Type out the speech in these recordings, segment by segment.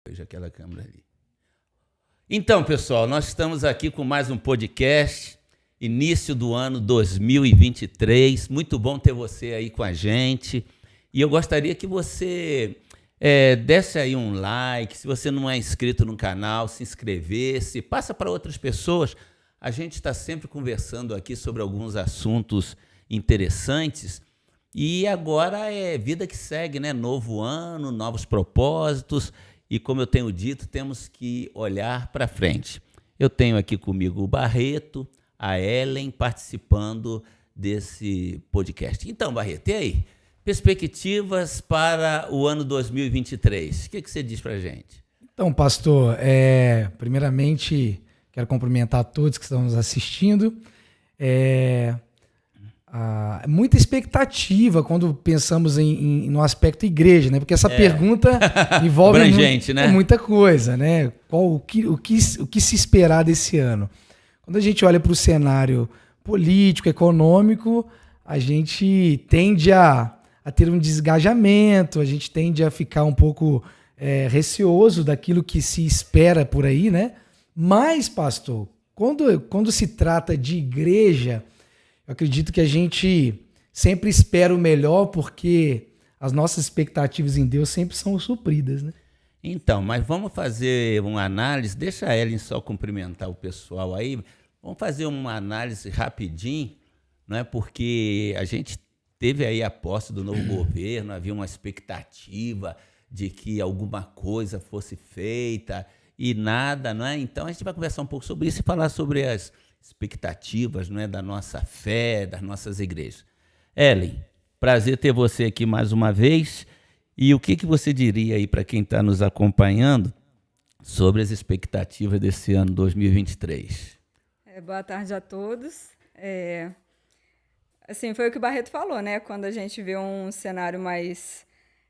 Veja aquela câmera ali. Então, pessoal, nós estamos aqui com mais um podcast, início do ano 2023. Muito bom ter você aí com a gente. E eu gostaria que você desse aí um like, se você não é inscrito no canal, se inscrevesse, passa para outras pessoas. A gente está sempre conversando aqui sobre alguns assuntos interessantes. E agora é vida que segue, né? Novo ano, novos propósitos. E como eu tenho dito, temos que olhar para frente. Eu tenho aqui comigo o Barreto, a Ellen, participando desse podcast. Então, Barreto, e aí? Perspectivas para o ano 2023. O que você diz para a gente? Então, pastor, primeiramente, quero cumprimentar todos que estão nos assistindo. Muita expectativa quando pensamos no aspecto igreja, né? Porque essa pergunta envolve muita coisa, né? O que se esperar desse ano? Quando a gente olha para o cenário político, econômico, a gente tende a ter um desengajamento, a gente tende a ficar um pouco receoso daquilo que se espera por aí, né? Mas, pastor, quando se trata de igreja, eu acredito que a gente sempre espera o melhor porque as nossas expectativas em Deus sempre são supridas, né? Então, mas vamos fazer uma análise, deixa a Ellen só cumprimentar o pessoal aí, vamos fazer uma análise rapidinho, não é? Porque a gente teve aí a posse do novo governo, havia uma expectativa de que alguma coisa fosse feita e nada, não é? Então a gente vai conversar um pouco sobre isso e falar sobre as expectativas, não é, da nossa fé, das nossas igrejas. Ellen, prazer ter você aqui mais uma vez. E o que você diria aí para quem está nos acompanhando sobre as expectativas desse ano 2023? Boa tarde a todos. Assim, foi o que o Barreto falou, né? Quando a gente vê um cenário mais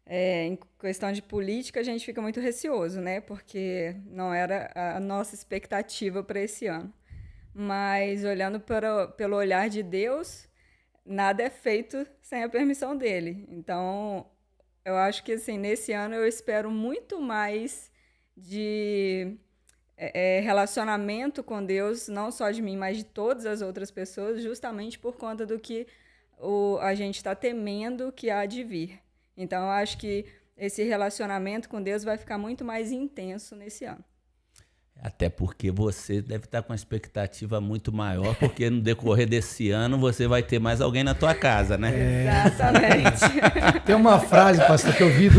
em questão de política, a gente fica muito receoso, né? Porque não era a nossa expectativa para esse ano. Mas olhando pelo olhar de Deus, nada é feito sem a permissão dele. Então, eu acho que assim, nesse ano eu espero muito mais de relacionamento com Deus, não só de mim, mas de todas as outras pessoas, justamente por conta do que a gente está temendo que há de vir. Então, eu acho que esse relacionamento com Deus vai ficar muito mais intenso nesse ano. Até porque você deve estar com uma expectativa muito maior, porque no decorrer desse ano você vai ter mais alguém na tua casa, né? Exatamente. Tem uma frase, pastor, que eu vi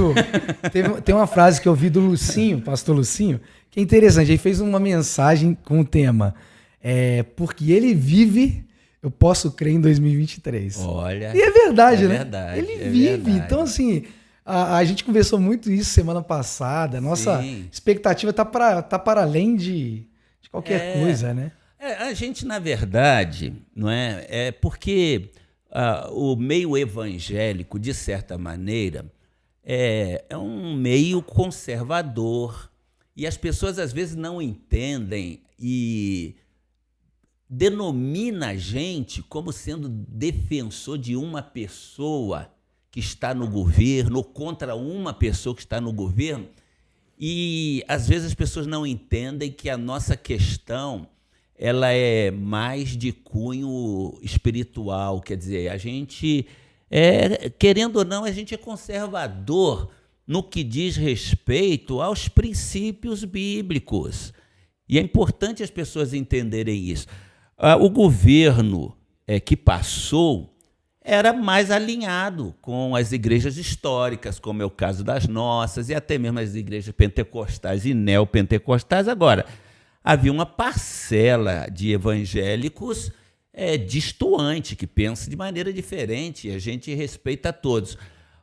tem uma frase que eu vi do Lucinho, pastor Lucinho, que é interessante. Ele fez uma mensagem com o tema porque ele vive, eu posso crer em 2023. Olha. E é verdade, né? Verdade, ele vive. Verdade. Então, assim, a gente conversou muito isso semana passada. Nossa expectativa tá para além de qualquer coisa, né? A gente, na verdade, não é porque o meio evangélico, de certa maneira, é um meio conservador. E as pessoas, às vezes, não entendem e denomina a gente como sendo defensor de uma pessoa que está no governo, ou contra uma pessoa que está no governo, e às vezes as pessoas não entendem que a nossa questão ela é mais de cunho espiritual, quer dizer, a gente, querendo ou não, a gente é conservador no que diz respeito aos princípios bíblicos. E é importante as pessoas entenderem isso. O governo que passou era mais alinhado com as igrejas históricas, como é o caso das nossas, e até mesmo as igrejas pentecostais e neopentecostais. Agora, havia uma parcela de evangélicos distoante, que pensa de maneira diferente, e a gente respeita todos.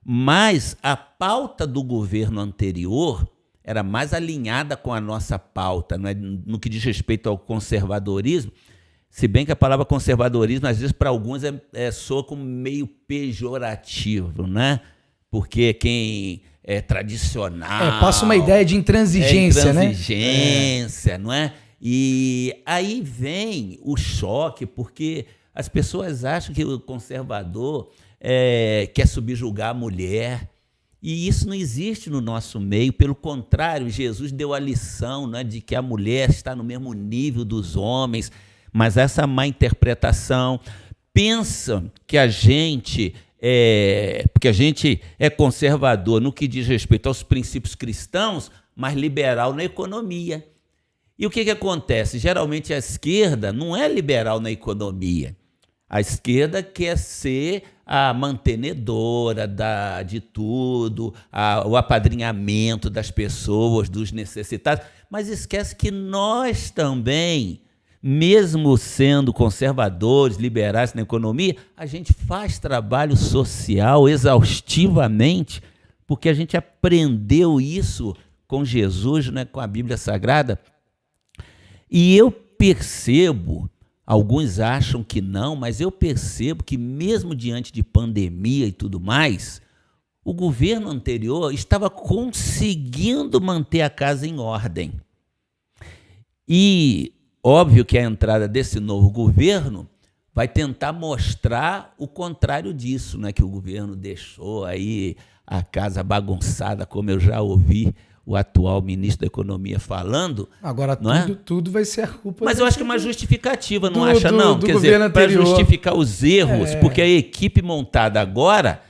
Mas a pauta do governo anterior era mais alinhada com a nossa pauta, não é? No que diz respeito ao conservadorismo. Se bem que a palavra conservadorismo, às vezes, para alguns, soa como meio pejorativo, né? Porque quem é tradicional... passa uma ideia de intransigência, né? Intransigência, não é? E aí vem o choque, porque as pessoas acham que o conservador quer subjugar a mulher, E isso não existe no nosso meio, pelo contrário, Jesus deu a lição, né, de que a mulher está no mesmo nível dos homens, mas essa má interpretação, pensam que a gente porque a gente é conservador no que diz respeito aos princípios cristãos, mas liberal na economia. E o que acontece? Geralmente a esquerda não é liberal na economia. A esquerda quer ser a mantenedora de tudo, o apadrinhamento das pessoas, dos necessitados, mas esquece que nós também, mesmo sendo conservadores, liberais na economia, a gente faz trabalho social exaustivamente, porque a gente aprendeu isso com Jesus, né, com a Bíblia Sagrada. E eu percebo, alguns acham que não, mas eu percebo que mesmo diante de pandemia e tudo mais, o governo anterior estava conseguindo manter a casa em ordem. E óbvio que a entrada desse novo governo vai tentar mostrar o contrário disso, né? Que o governo deixou aí a casa bagunçada, como eu já ouvi o atual ministro da Economia falando. Agora tudo vai ser a culpa. Mas eu acho que é uma justificativa, não acha não? Quer dizer, para justificar os erros, porque a equipe montada agora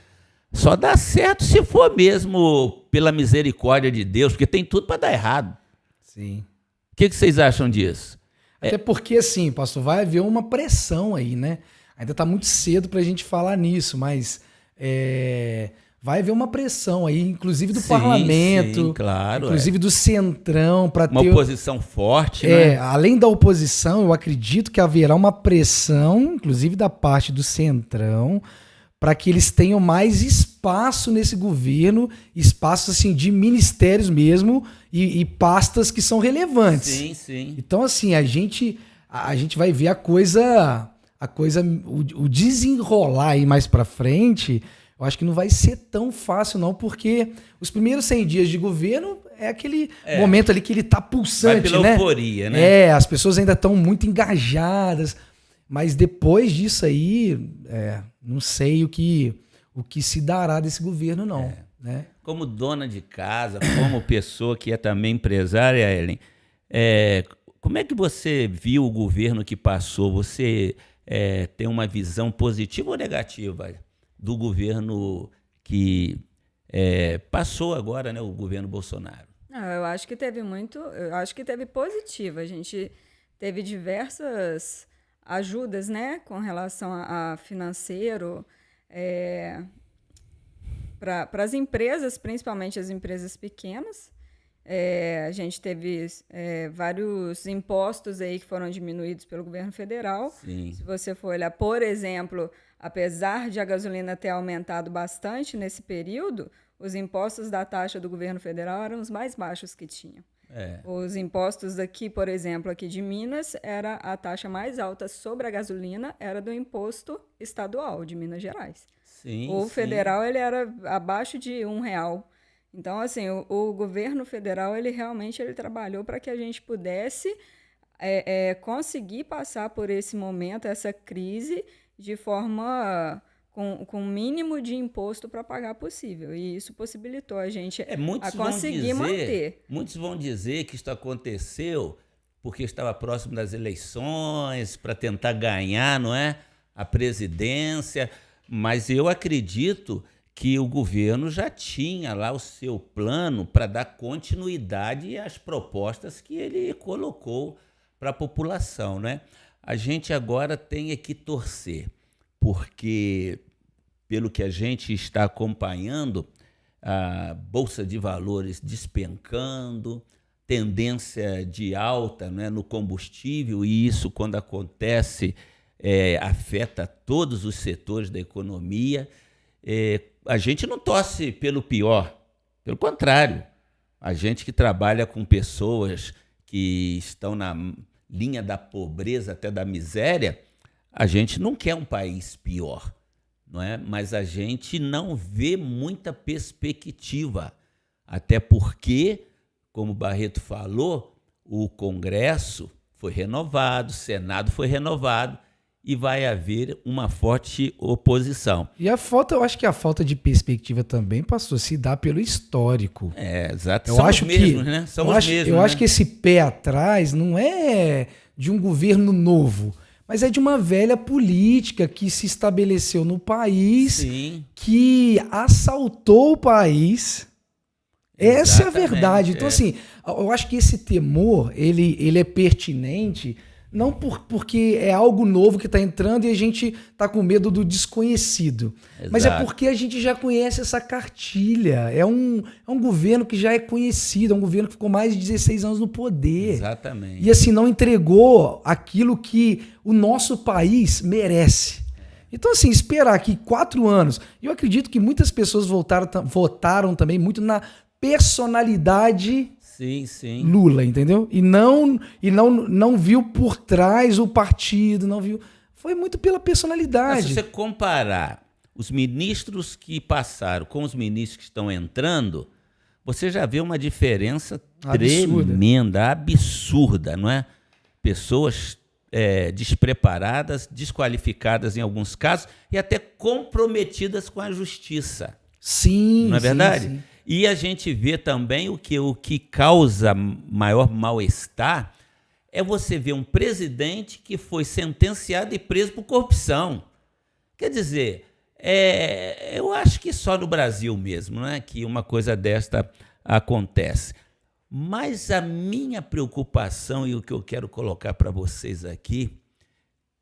só dá certo se for mesmo pela misericórdia de Deus, porque tem tudo para dar errado. Sim. O que vocês acham disso? Até porque, assim, pastor, vai haver uma pressão aí, né? Ainda está muito cedo para a gente falar nisso, mas vai haver uma pressão aí, inclusive do parlamento, sim, claro, inclusive do Centrão, para ter uma oposição forte, né? Além da oposição, eu acredito que haverá uma pressão, inclusive da parte do Centrão, para que eles tenham mais espaço nesse governo, espaço assim de ministérios mesmo e pastas que são relevantes. Sim, sim. Então assim, a gente vai ver o desenrolar aí mais para frente. Eu acho que não vai ser tão fácil não, porque os primeiros 100 dias de governo é aquele momento ali que ele tá pulsante, vai pela euforia, né? As pessoas ainda estão muito engajadas, mas depois disso aí, não sei o que se dará desse governo não. Né? Como dona de casa, como pessoa que é também empresária, Ellen, como é que você viu o governo que passou? Você tem uma visão positiva ou negativa do governo que passou agora, né, o governo Bolsonaro? Eu acho que teve positiva. A gente teve diversas ajudas, né, com relação a financeiro, para as empresas, principalmente as empresas pequenas. A gente teve vários impostos aí que foram diminuídos pelo governo federal. Sim. Se você for olhar, por exemplo, apesar de a gasolina ter aumentado bastante nesse período, os impostos da taxa do governo federal eram os mais baixos que tinham. Os impostos daqui, por exemplo, aqui de Minas, era a taxa mais alta sobre a gasolina, era do imposto estadual de Minas Gerais. Sim, o federal ele era abaixo de R$1. Então, assim, o governo federal ele realmente trabalhou para que a gente pudesse conseguir passar por esse momento, essa crise, de forma com o mínimo de imposto para pagar possível. E isso possibilitou a gente a conseguir manter. Muitos vão dizer que isso aconteceu porque estava próximo das eleições, para tentar ganhar, não é, a presidência, mas eu acredito que o governo já tinha lá o seu plano para dar continuidade às propostas que ele colocou para a população, né? A gente agora tem que torcer, porque, pelo que a gente está acompanhando, a Bolsa de Valores despencando, tendência de alta, né, no combustível, e isso, quando acontece, afeta todos os setores da economia. A gente não torce pelo pior, pelo contrário. A gente que trabalha com pessoas que estão na linha da pobreza, até da miséria, a gente não quer um país pior, não é? Mas a gente não vê muita perspectiva, até porque, como o Barreto falou, o Congresso foi renovado, o Senado foi renovado, e vai haver uma forte oposição. E eu acho que a falta de perspectiva também, pastor, se dá pelo histórico. Exato. Eu acho que esse pé atrás não é de um governo novo, mas é de uma velha política que se estabeleceu no país, Sim. que assaltou o país. Essa é a verdade. Então, assim, eu acho que esse temor, ele é pertinente, não porque é algo novo que está entrando e a gente está com medo do desconhecido. Exato. Mas é porque a gente já conhece essa cartilha. É um governo que já é conhecido, é um governo que ficou mais de 16 anos no poder. Exatamente. E assim, não entregou aquilo que o nosso país merece. Então, assim, esperar aqui 4 anos. Eu acredito que muitas pessoas votaram também muito na personalidade sim. Lula, entendeu? E não viu por trás o partido, não viu. Foi muito pela personalidade. Mas se você comparar os ministros que passaram com os ministros que estão entrando, você já vê uma diferença tremenda, absurda, não é? Pessoas despreparadas, desqualificadas em alguns casos e até comprometidas com a justiça. Sim, não é verdade? Sim. E a gente vê também o que causa maior mal-estar é você ver um presidente que foi sentenciado e preso por corrupção. Quer dizer, eu acho que só no Brasil mesmo, né, que uma coisa desta acontece. Mas a minha preocupação e o que eu quero colocar para vocês aqui,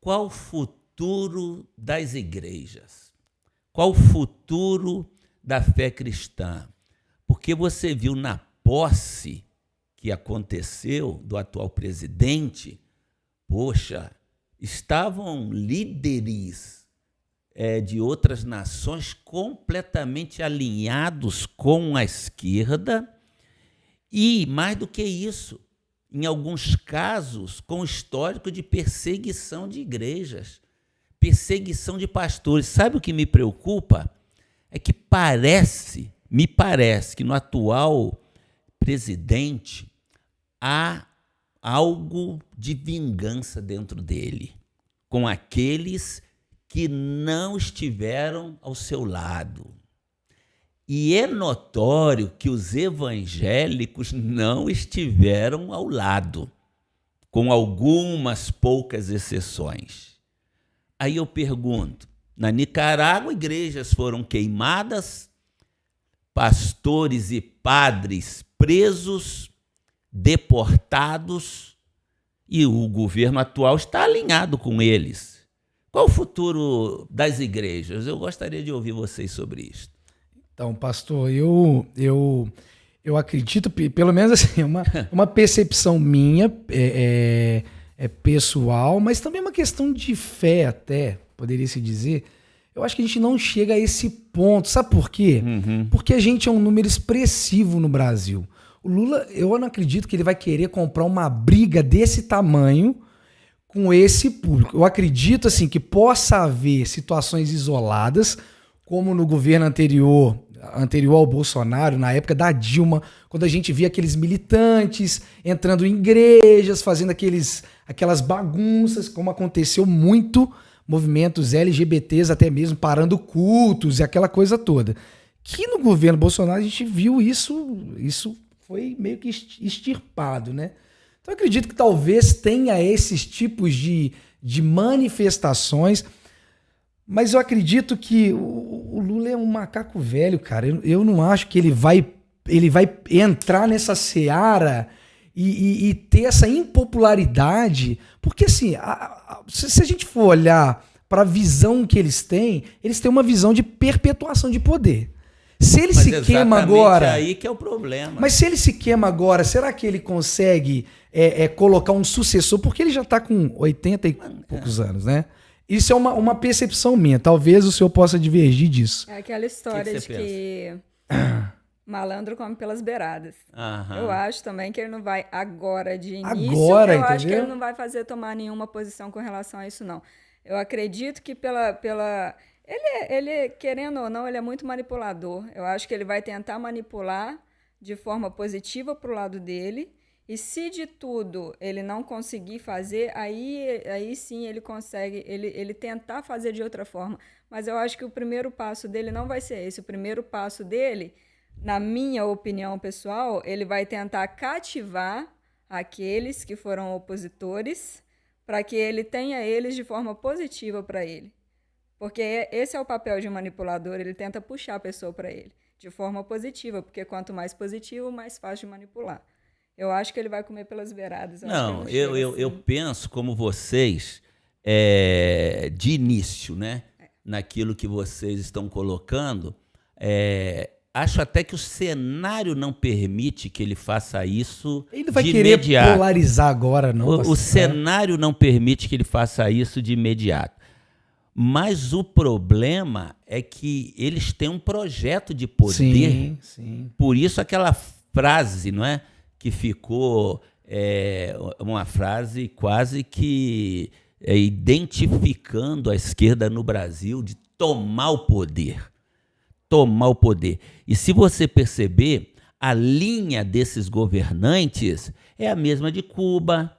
qual o futuro das igrejas? Qual o futuro da fé cristã? Porque você viu na posse que aconteceu do atual presidente, poxa, estavam líderes de outras nações completamente alinhados com a esquerda e, mais do que isso, em alguns casos, com histórico de perseguição de igrejas, perseguição de pastores. Sabe o que me preocupa? É que me parece que no atual presidente há algo de vingança dentro dele, com aqueles que não estiveram ao seu lado. E é notório que os evangélicos não estiveram ao lado, com algumas poucas exceções. Aí eu pergunto, na Nicarágua, igrejas foram queimadas, pastores e padres presos, deportados, e o governo atual está alinhado com eles. Qual o futuro das igrejas? Eu gostaria de ouvir vocês sobre isso. Então, pastor, eu acredito, pelo menos assim, uma percepção minha, pessoal, mas também uma questão de fé até, poderia se dizer. Eu acho que a gente não chega a esse ponto. Sabe por quê? Porque a gente é um número expressivo no Brasil. O Lula, eu não acredito que ele vai querer comprar uma briga desse tamanho com esse público. Eu acredito assim que possa haver situações isoladas, como no governo anterior ao Bolsonaro, na época da Dilma, quando a gente via aqueles militantes entrando em igrejas, fazendo aquelas bagunças, como aconteceu muito, movimentos LGBTs até mesmo parando cultos e aquela coisa toda. Que no governo Bolsonaro a gente viu isso foi meio que extirpado, né? Então eu acredito que talvez tenha esses tipos de manifestações, mas eu acredito que o Lula é um macaco velho, cara. Eu não acho que ele vai entrar nessa seara e ter essa impopularidade, porque assim, se a gente for olhar para a visão que eles têm uma visão de perpetuação de poder. Se ele se queima agora... aí que é o problema. Mas se ele se queima agora, será que ele consegue colocar um sucessor? Porque ele já está com 80 e poucos anos, né? Isso é uma percepção minha. Talvez o senhor possa divergir disso. É aquela história de que malandro come pelas beiradas. Aham. Eu acho também que ele não vai agora de início. Agora, eu entendeu? acho que ele não vai tomar nenhuma posição com relação a isso, não. Eu acredito que ele, querendo ou não, ele é muito manipulador. Eu acho que ele vai tentar manipular de forma positiva para o lado dele E se de tudo ele não conseguir fazer, aí sim ele consegue, ele tentar fazer de outra forma. Mas eu acho que o primeiro passo dele não vai ser esse. O primeiro passo dele, na minha opinião pessoal, ele vai tentar cativar aqueles que foram opositores para que ele tenha eles de forma positiva para ele. Porque esse é o papel de um manipulador, ele tenta puxar a pessoa para ele de forma positiva, porque quanto mais positivo, mais fácil de manipular. Eu acho que ele vai comer pelas beiradas. Eu penso como vocês, de início, né? Naquilo que vocês estão colocando, acho até que o cenário não permite que ele faça isso de imediato. Ele não vai querer polarizar agora, não. O cenário não permite que ele faça isso de imediato. Mas o problema é que eles têm um projeto de poder. Sim, sim. Por isso aquela frase, não é? Que ficou uma frase quase que identificando a esquerda no Brasil de tomar o poder. Tomar o poder. E se você perceber, a linha desses governantes é a mesma de Cuba,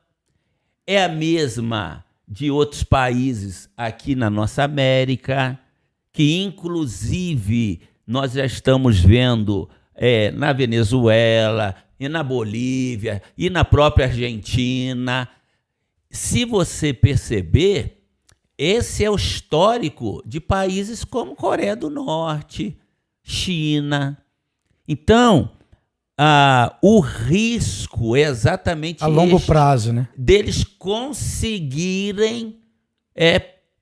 é a mesma de outros países aqui na nossa América, que inclusive nós já estamos vendo na Venezuela, e na Bolívia, e na própria Argentina. Se você perceber, esse é o histórico de países como Coreia do Norte, China. Então, o risco é exatamente a longo prazo, né? Deles conseguirem...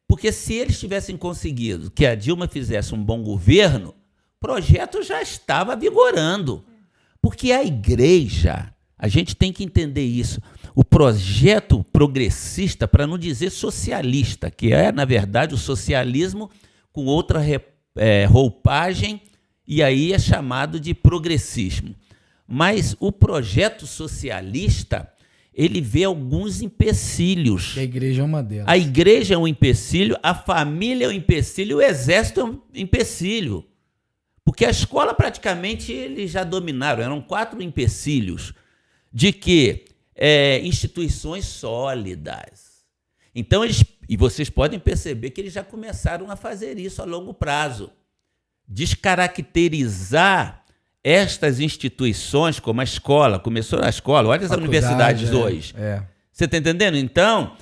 porque se eles tivessem conseguido que a Dilma fizesse um bom governo, o projeto já estava vigorando. Porque a igreja, a gente tem que entender isso, o projeto progressista, para não dizer socialista, que na verdade, o socialismo com outra roupagem, e aí é chamado de progressismo. Mas o projeto socialista, ele vê alguns empecilhos. E a igreja é uma delas. A igreja é um empecilho, a família é um empecilho, o exército é um empecilho. Porque a escola praticamente eles já dominaram, eram 4 empecilhos de que instituições sólidas. Então, e vocês podem perceber que eles já começaram a fazer isso a longo prazo. Descaracterizar estas instituições, como a escola, começou na escola, olha as universidades hoje. Você está entendendo? Então,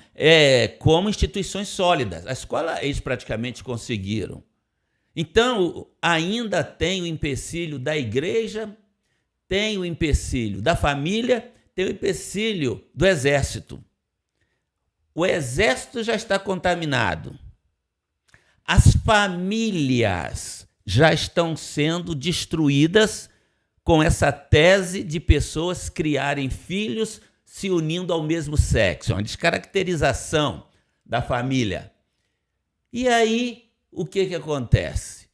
como instituições sólidas. A escola eles praticamente conseguiram. Então, ainda tem o empecilho da igreja, tem o empecilho da família, tem o empecilho do exército. O exército já está contaminado. As famílias já estão sendo destruídas com essa tese de pessoas criarem filhos se unindo ao mesmo sexo. É uma descaracterização da família. E aí, o que acontece?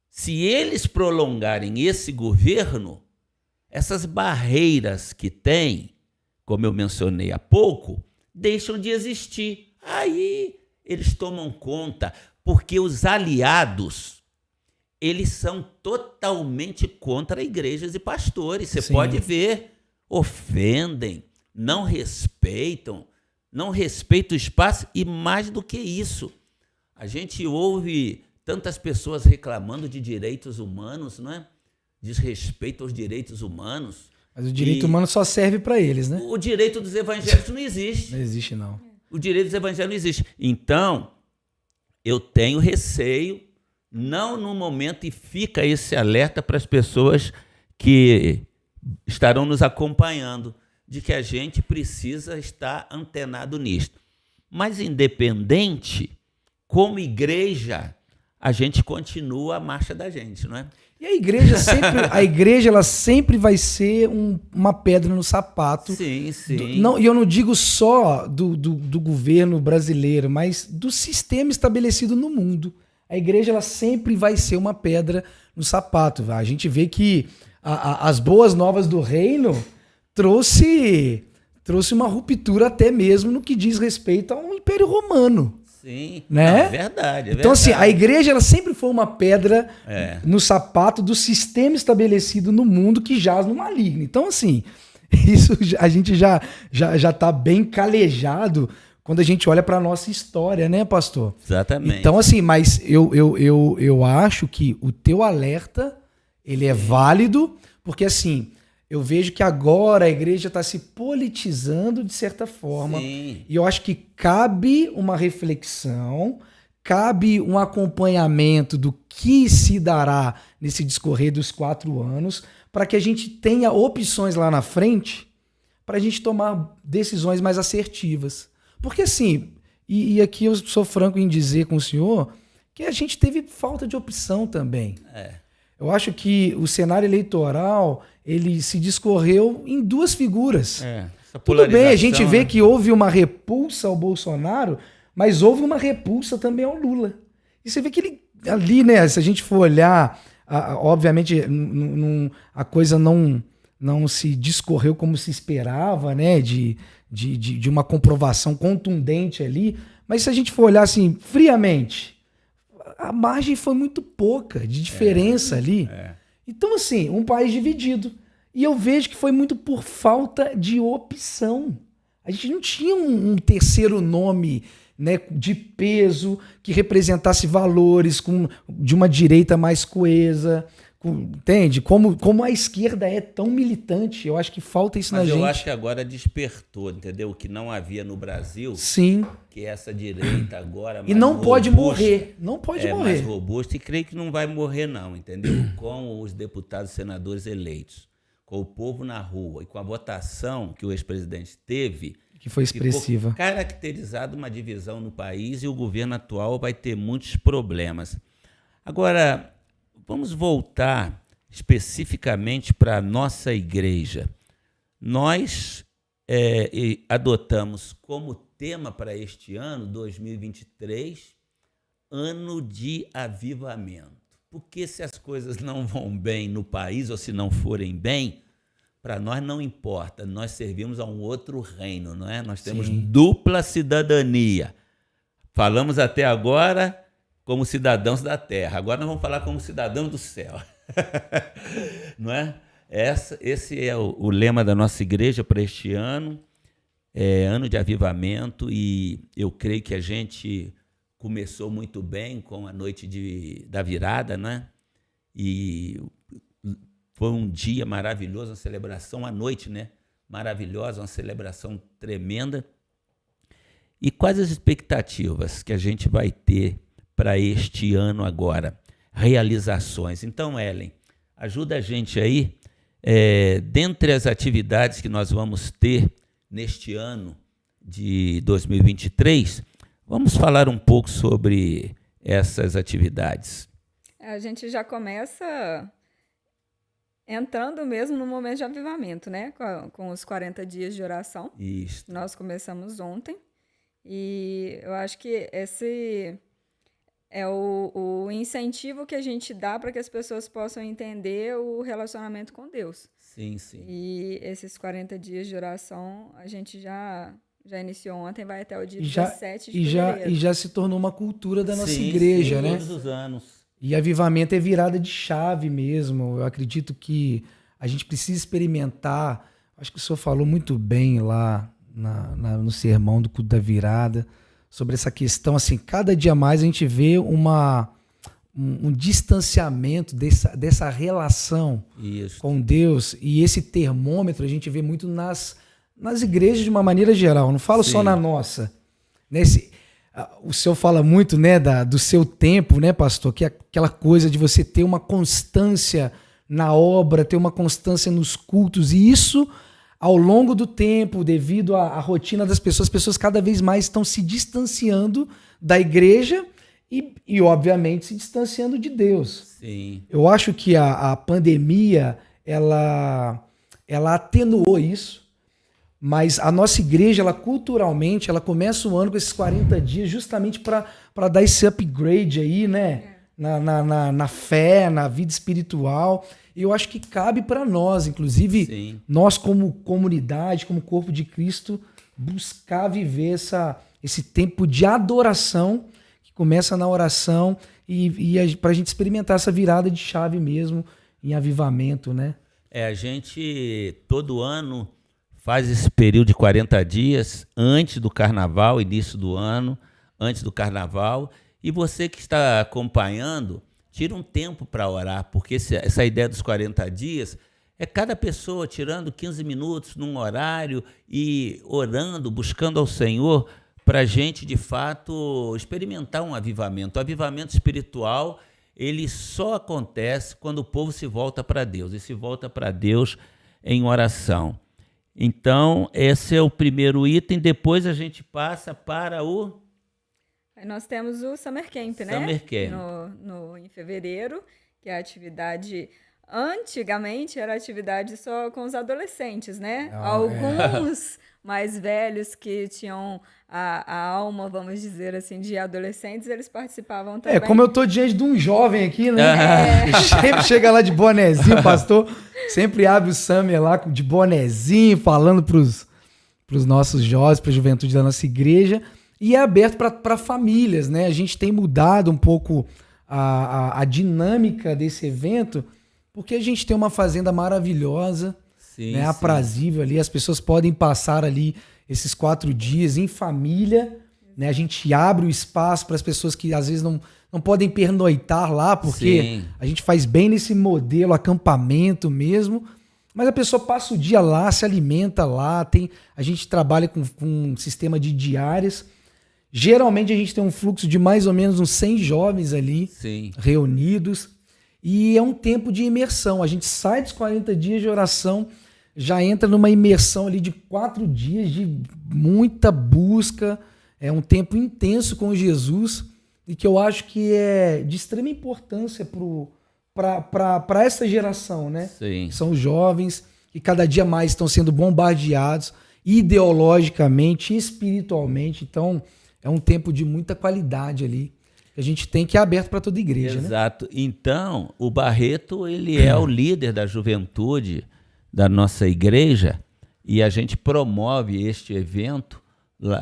Se eles prolongarem esse governo, essas barreiras que tem, como eu mencionei há pouco, deixam de existir. Aí eles tomam conta, porque os aliados, eles são totalmente contra igrejas e pastores. Você pode ver, ofendem, não respeitam o espaço e mais do que isso. A gente ouve tantas pessoas reclamando de direitos humanos, não é? Desrespeito aos direitos humanos. Mas o direito humano só serve para eles, né? O direito dos evangélicos não existe. Não existe, não. O direito dos evangélicos não existe. Então, eu tenho receio, não no momento, e fica esse alerta para as pessoas que estarão nos acompanhando, de que a gente precisa estar antenado nisto. Mas, independente, como igreja, a gente continua a marcha da gente, não é? E a igreja ela sempre vai ser uma pedra no sapato. Sim. E eu não digo só do governo brasileiro, mas do sistema estabelecido no mundo. A igreja ela sempre vai ser uma pedra no sapato. A gente vê que as boas novas do reino trouxe uma ruptura até mesmo no que diz respeito ao Império Romano. Sim, né? É verdade. Então, assim, a igreja ela sempre foi uma pedra no sapato do sistema estabelecido no mundo que jaz no maligno. Então, assim, Isso a gente já está bem calejado quando a gente olha para a nossa história, né, pastor? Exatamente. Então, assim, mas eu acho que o teu alerta, ele é válido, porque, assim, eu vejo que agora a igreja está se politizando de certa forma. Sim. E eu acho que cabe uma reflexão, cabe um acompanhamento do que se dará nesse discorrer dos 4 anos, para que a gente tenha opções lá na frente, para a gente tomar decisões mais assertivas. Porque assim, e aqui eu sou franco em dizer com o senhor, que a gente teve falta de opção também. Eu acho que o cenário eleitoral, ele se discorreu em 2 figuras. Tudo bem, a gente vê que houve uma repulsa ao Bolsonaro, mas houve uma repulsa também ao Lula. E você vê que ele ali, né, se a gente for olhar, obviamente a coisa não se discorreu como se esperava, né, de uma comprovação contundente ali, mas se a gente for olhar assim, friamente, a margem foi muito pouca de diferença ali. Então, assim, um país dividido. E eu vejo que foi muito por falta de opção. A gente não tinha um terceiro nome, né, de peso, que representasse valores de uma direita mais coesa. Entende? Como a esquerda é tão militante, eu acho que falta isso na gente. Mas eu acho que agora despertou, entendeu? O que não havia no Brasil. Sim. Que essa direita agora mais e não robusta, pode morrer. Não pode morrer. Mais robusta e creio que não vai morrer não, entendeu? Com os deputados e senadores eleitos, com o povo na rua e com a votação que o ex-presidente teve, que foi expressiva, ficou caracterizada uma divisão no país e o governo atual vai ter muitos problemas. Agora, vamos voltar especificamente para a nossa igreja. Nós adotamos como tema para este ano, 2023, ano de avivamento. Porque se as coisas não vão bem no país, ou se não forem bem, para nós não importa, nós servimos a um outro reino, não é? Nós temos dupla cidadania. Falamos até agora como cidadãos da terra, agora nós vamos falar como cidadãos do céu. Não é? Esse é o lema da nossa igreja para este ano, ano de avivamento, e eu creio que a gente começou muito bem com a noite da virada, né? E foi um dia maravilhoso, uma celebração à noite, né? Maravilhosa, uma celebração tremenda. E quais as expectativas que a gente vai ter para este ano agora? Realizações. Então, Ellen, ajuda a gente aí, dentre as atividades que nós vamos ter neste ano de 2023, vamos falar um pouco sobre essas atividades. A gente já começa entrando mesmo no momento de avivamento, né? Com os 40 dias de oração. Isso. Nós começamos ontem. E eu acho que esse é o incentivo que a gente dá para que as pessoas possam entender o relacionamento com Deus. Sim, sim. E esses 40 dias de oração a gente já iniciou ontem, vai até o dia 17 de fevereiro. E já se tornou uma cultura da nossa igreja, né? Todos os anos. E avivamento é virada de chave mesmo. Eu acredito que a gente precisa experimentar. Acho que o senhor falou muito bem lá no sermão do culto da virada, sobre essa questão, assim, cada dia mais a gente vê um distanciamento dessa relação com Deus, e esse termômetro a gente vê muito nas igrejas de uma maneira geral, não falo só na nossa. O senhor fala muito, né, do seu tempo, né, pastor, que é aquela coisa de você ter uma constância na obra, ter uma constância nos cultos, e isso ao longo do tempo, devido à rotina das pessoas, as pessoas cada vez mais estão se distanciando da igreja e obviamente, se distanciando de Deus. Sim. Eu acho que a pandemia, ela atenuou isso, mas a nossa igreja, ela culturalmente, ela começa o ano com esses 40 dias justamente para dar esse upgrade aí, né? Na fé, na vida espiritual. E eu acho que cabe para nós, inclusive, nós como comunidade, como corpo de Cristo, buscar viver esse tempo de adoração que começa na oração e para a gente experimentar essa virada de chave mesmo em avivamento, né? A gente, todo ano, faz esse período de 40 dias antes do carnaval, início do ano, antes do carnaval. E você que está acompanhando, tira um tempo para orar, porque essa ideia dos 40 dias é cada pessoa tirando 15 minutos num horário e orando, buscando ao Senhor, para a gente, de fato, experimentar um avivamento. O avivamento espiritual, ele só acontece quando o povo se volta para Deus, e se volta para Deus em oração. Então, esse é o primeiro item. Depois a gente passa para o... Aí nós temos o Summer Camp, né? Summer Camp. Em fevereiro, que é a atividade... Antigamente era atividade só com os adolescentes, né? Alguns mais velhos que tinham a alma, vamos dizer assim, de adolescentes, eles participavam também. Como eu tô diante de um jovem aqui, né? Sempre chega lá de bonezinho, pastor. Sempre abre o Summer lá de bonezinho, falando pros nossos jovens, pra juventude da nossa igreja. E é aberto para famílias, né? A gente tem mudado um pouco a dinâmica desse evento, porque a gente tem uma fazenda maravilhosa, sim, né, aprazível ali. As pessoas podem passar ali esses 4 dias em família, né? A gente abre o espaço para as pessoas que às vezes não podem pernoitar lá, porque sim, a gente faz bem nesse modelo acampamento mesmo. Mas a pessoa passa o dia lá, se alimenta lá. A gente trabalha com um sistema de diárias. Geralmente a gente tem um fluxo de mais ou menos uns 100 jovens ali, sim, reunidos. E é um tempo de imersão. A gente sai dos 40 dias de oração, já entra numa imersão ali de 4 dias de muita busca. É um tempo intenso com Jesus e que eu acho que é de extrema importância para essa geração, né? Sim. São os jovens que cada dia mais estão sendo bombardeados ideologicamente, espiritualmente. Então, é um tempo de muita qualidade ali. A gente tem que é aberto para toda a igreja. Exato. Né? Então, o Barreto, ele é o líder da juventude da nossa igreja e a gente promove este evento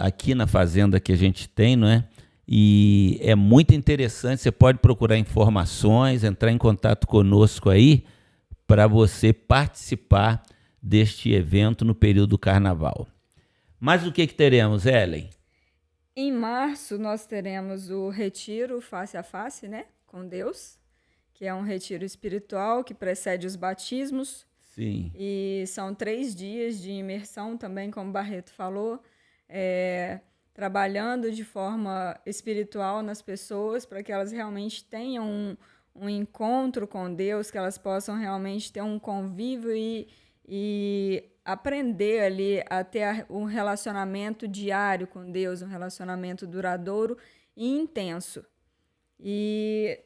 aqui na fazenda que a gente tem, não é? E é muito interessante, você pode procurar informações, entrar em contato conosco aí para você participar deste evento no período do carnaval. Mas o que teremos, Ellen? Em março, nós teremos o retiro face a face, né, com Deus, que é um retiro espiritual que precede os batismos. Sim. E são 3 dias de imersão também, como o Barreto falou, trabalhando de forma espiritual nas pessoas para que elas realmente tenham um encontro com Deus, que elas possam realmente ter um convívio e aprender ali a ter um relacionamento diário com Deus, um relacionamento duradouro e intenso. E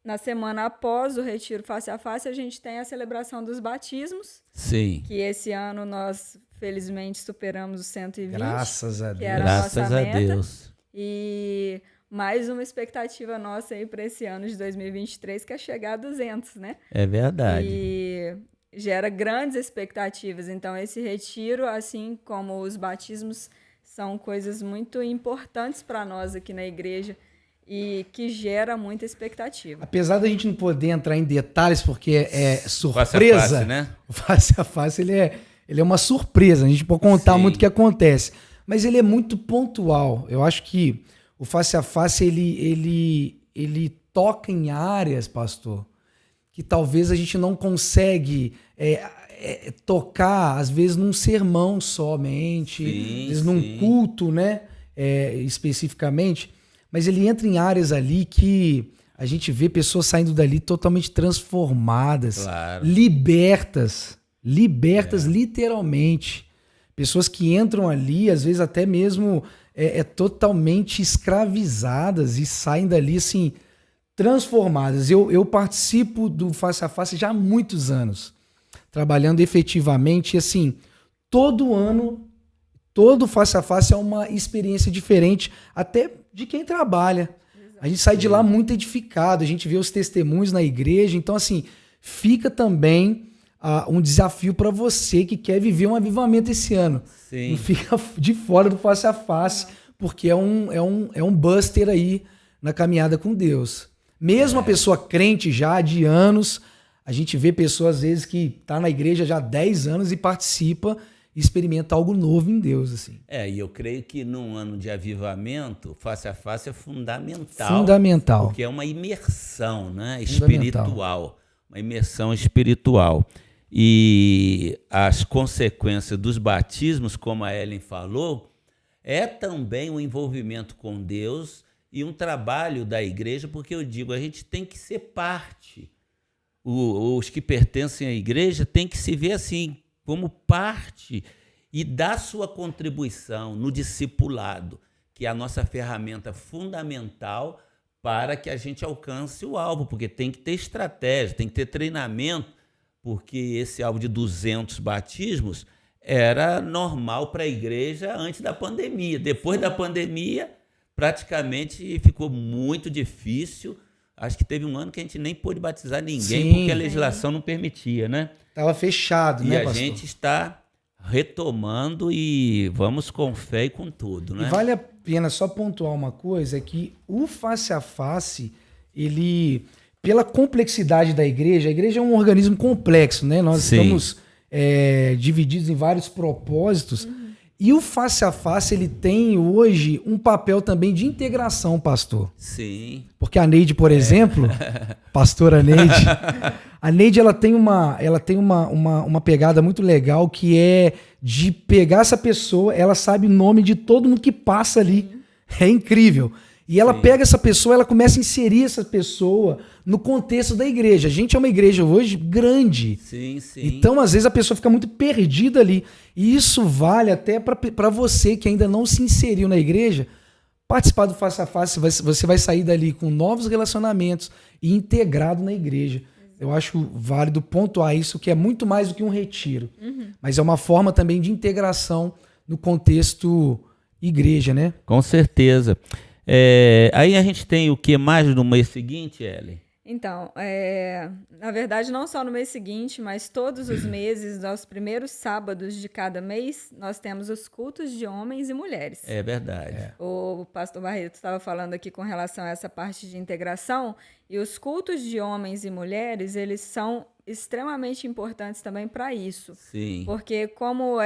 na semana após o retiro face a face, a gente tem a celebração dos batismos. Sim. Que esse ano nós, felizmente, superamos os 120. Graças a Deus. Que era Graças a nossa meta. A Deus. E mais uma expectativa nossa aí para esse ano de 2023, que é chegar a 200, né? É verdade. E gera grandes expectativas. Então, esse retiro, assim como os batismos, são coisas muito importantes para nós aqui na igreja e que gera muita expectativa. Apesar da gente não poder entrar em detalhes, porque é surpresa, face a face, né? O face a face ele é uma surpresa, a gente pode contar muito o que acontece, mas ele é muito pontual. Eu acho que o face a face ele toca em áreas, pastor, que talvez a gente não consegue tocar, às vezes, num sermão somente, às vezes num culto, né, especificamente, mas ele entra em áreas ali que a gente vê pessoas saindo dali totalmente transformadas, claro, libertas literalmente. Pessoas que entram ali, às vezes até mesmo totalmente escravizadas e saem dali assim, transformadas. Eu participo do Face a Face já há muitos anos, trabalhando efetivamente, e assim, todo ano, todo Face a Face é uma experiência diferente, até de quem trabalha. A gente sai de lá muito edificado, a gente vê os testemunhos na igreja, então assim, fica também um desafio para você que quer viver um avivamento esse ano. Sim. Não fica de fora do Face a Face, porque é um buster aí na caminhada com Deus. Mesmo a pessoa crente já de anos, a gente vê pessoas às vezes que tá na igreja já há 10 anos e participa e experimenta algo novo em Deus, assim. E eu creio que num ano de avivamento, face a face é fundamental. Fundamental. Porque é uma imersão, né, espiritual. Uma imersão espiritual. E as consequências dos batismos, como a Ellen falou, é também um envolvimento com Deus e um trabalho da igreja, porque eu digo, a gente tem que ser parte. Os que pertencem à igreja têm que se ver assim, como parte e dar sua contribuição no discipulado, que é a nossa ferramenta fundamental para que a gente alcance o alvo, porque tem que ter estratégia, tem que ter treinamento, porque esse alvo de 200 batismos era normal para a igreja antes da pandemia. Depois da pandemia, praticamente ficou muito difícil. Acho que teve um ano que a gente nem pôde batizar ninguém, porque a legislação não permitia, né? Estava fechado, né, pastor? E a gente está retomando e vamos com fé e com tudo, né? E vale a pena só pontuar uma coisa, é que o face a face, ele, pela complexidade da igreja, a igreja é um organismo complexo, né? Nós estamos divididos em vários propósitos. E o face a face, ele tem hoje um papel também de integração, pastor. Sim. Porque a Neide, por exemplo, pastora Neide, a Neide ela tem uma pegada muito legal, que é de pegar essa pessoa, ela sabe o nome de todo mundo que passa ali. É incrível. E ela pega essa pessoa, ela começa a inserir essa pessoa no contexto da igreja. A gente é uma igreja hoje grande. Sim, sim. Então, às vezes, a pessoa fica muito perdida ali. E isso vale até para você que ainda não se inseriu na igreja. Participar do face a face, você vai sair dali com novos relacionamentos e integrado na igreja. Eu acho válido pontuar isso, que é muito mais do que um retiro. Mas é uma forma também de integração no contexto igreja, né? Com certeza. Aí a gente tem o que mais no mês seguinte, Ellen? Então, na verdade, não só no mês seguinte, mas todos os meses, aos primeiros sábados de cada mês, nós temos os cultos de homens e mulheres. É verdade. O pastor Barreto estava falando aqui com relação a essa parte de integração, e os cultos de homens e mulheres, eles são extremamente importantes também para isso. Sim. Porque como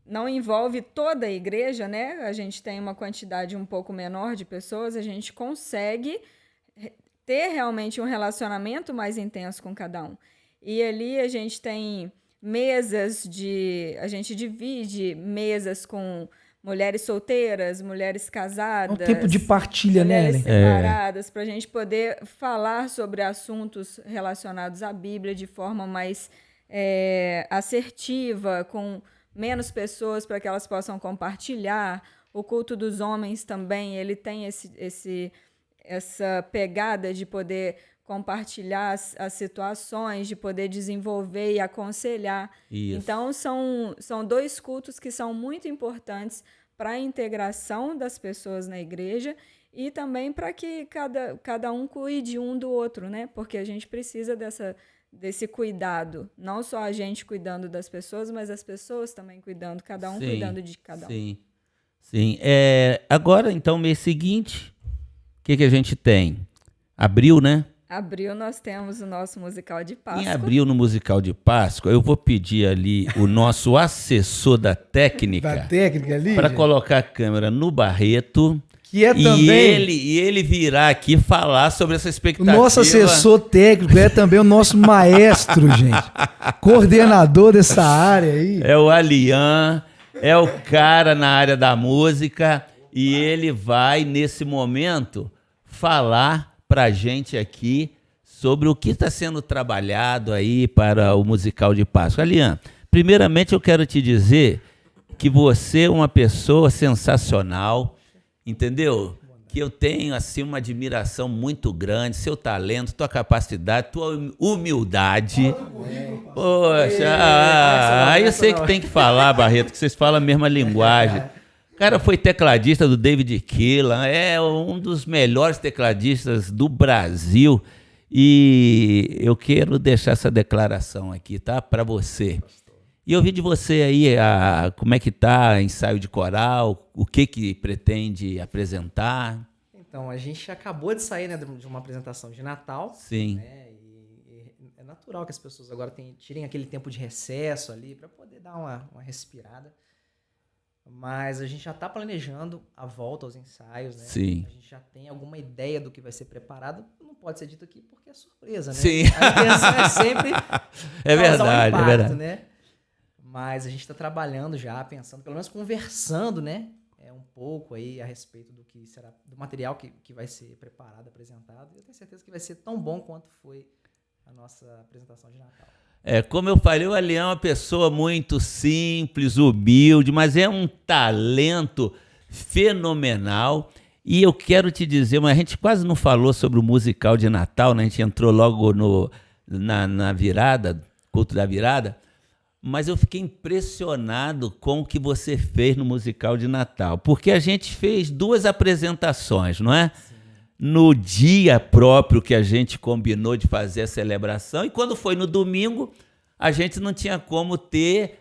não envolve toda a igreja, né? A gente tem uma quantidade um pouco menor de pessoas, a gente consegue ter realmente um relacionamento mais intenso com cada um. E ali a gente tem a gente divide mesas com mulheres solteiras, mulheres casadas. É um tempo de partilha, mulheres né? separadas, para a gente poder falar sobre assuntos relacionados à Bíblia de forma mais assertiva, com menos pessoas, para que elas possam compartilhar. O culto dos homens também, ele tem essa pegada de poder compartilhar as situações, de poder desenvolver e aconselhar. Isso. Então, são dois cultos que são muito importantes para a integração das pessoas na igreja e também para que cada um cuide um do outro, né? Porque a gente precisa desse cuidado, não só a gente cuidando das pessoas, mas as pessoas também cuidando, cada um cuidando de cada um. Sim. Agora, então, mês seguinte, o que a gente tem? Abril, né? Abril nós temos o nosso musical de Páscoa. Em abril, no musical de Páscoa, eu vou pedir ali o nosso assessor da técnica ali, para colocar a câmera no Barreto. Que é também... E ele virá aqui falar sobre essa expectativa. O nosso assessor técnico é também o nosso maestro, gente. Coordenador dessa área aí. É o Alian, é o cara na área da música. E ele vai, nesse momento, falar pra gente aqui sobre o que está sendo trabalhado aí para o musical de Páscoa. Alian, primeiramente eu quero te dizer que você é uma pessoa sensacional, entendeu? Que eu tenho assim uma admiração muito grande, seu talento, tua capacidade, tua humildade. Poxa, aí eu sei que tem que falar, Barreto, que vocês falam a mesma linguagem. O cara foi tecladista do David Keelan, é um dos melhores tecladistas do Brasil. E eu quero deixar essa declaração aqui, tá? Para você. E eu vi de você aí como é que tá ensaio de coral, o que pretende apresentar. Então, a gente acabou de sair, né, de uma apresentação de Natal. Sim. Né, e natural que as pessoas agora tirem aquele tempo de recesso ali para poder dar uma respirada. Mas a gente já está planejando a volta aos ensaios, né? Sim. A gente já tem alguma ideia do que vai ser preparado. Não pode ser dito aqui porque é surpresa, né? Sim. A intenção é sempre é verdade, causar um impacto, é verdade. Né? Mas a gente está trabalhando já, pensando, pelo menos conversando, né? Um pouco aí a respeito do que será, do material que vai ser preparado, apresentado. E eu tenho certeza que vai ser tão bom quanto foi a nossa apresentação de Natal. Como eu falei, o Alian é uma pessoa muito simples, humilde, mas é um talento fenomenal. E eu quero te dizer, mas a gente quase não falou sobre o musical de Natal, né? A gente entrou logo na virada, culto da virada, mas eu fiquei impressionado com o que você fez no musical de Natal, porque a gente fez 2 apresentações, não é? Sim. No dia próprio que a gente combinou de fazer a celebração, e quando foi no domingo, a gente não tinha como ter